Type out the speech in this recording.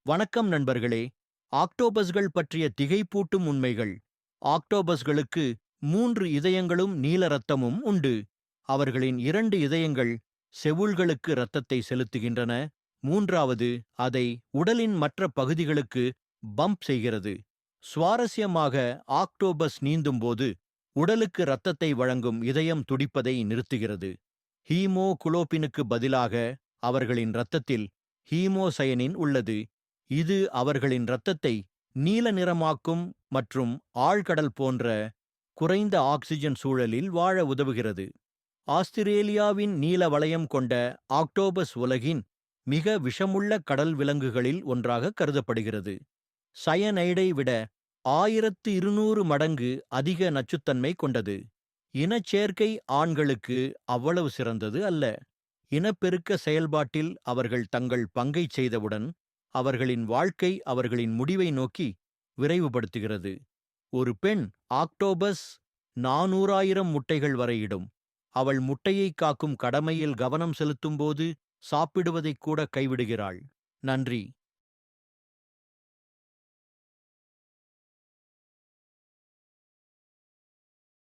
வணக்கம் நண்பர்களே. ஆக்டோபஸ்கள் பற்றிய திகைப்பூட்டும் உண்மைகள். ஆக்டோபஸ்களுக்கு 3 இதயங்களும் நீல இரத்தமும் உண்டு. அவர்களின் 2 இதயங்கள் செவுள்களுக்கு இரத்தத்தை செலுத்துகின்றன. மூன்றாவது அதை உடலின் மற்ற பகுதிகளுக்கு பம்ப் செய்கிறது. சுவாரஸ்யமாக, ஆக்டோபஸ் நீந்தும்போது உடலுக்கு இரத்தத்தை வழங்கும் இதயம் துடிப்பதை நிறுத்துகிறது. ஹீமோகுளோபினுக்கு பதிலாக அவர்களின் இரத்தத்தில் ஹீமோசயனின் உள்ளது. இது அவர்களின் இரத்தத்தை நீல நிறமாக்கும் மற்றும் ஆழ்கடல் போன்ற குறைந்த ஆக்சிஜன் சூழலில் வாழ உதவுகிறது. ஆஸ்திரேலியாவின் நீல வளையம் கொண்ட ஆக்டோபஸ் உலகின் மிக விஷமுள்ள கடல் விலங்குகளில் ஒன்றாக கருதப்படுகிறது. சயனைடை விட 1200 மடங்கு அதிக நச்சுத்தன்மை கொண்டது. இனச்சேர்க்கை ஆண்களுக்கு அவ்வளவு சிறந்தது அல்ல. இனப்பெருக்க செயல்பாட்டில் அவர்கள் தங்கள் பங்கைச் செய்தவுடன் அவர்களின் வாழ்க்கை அவர்களின் முடிவை நோக்கி விரைவுபடுத்துகிறது. ஒரு பெண் ஆக்டோபஸ் 400,000 முட்டைகள் வரை இடும். அவள் முட்டையை காக்கும் கடமையில் கவனம் செலுத்தும்போது சாப்பிடுவதைக் கூட கைவிடுகிறாள். நன்றி.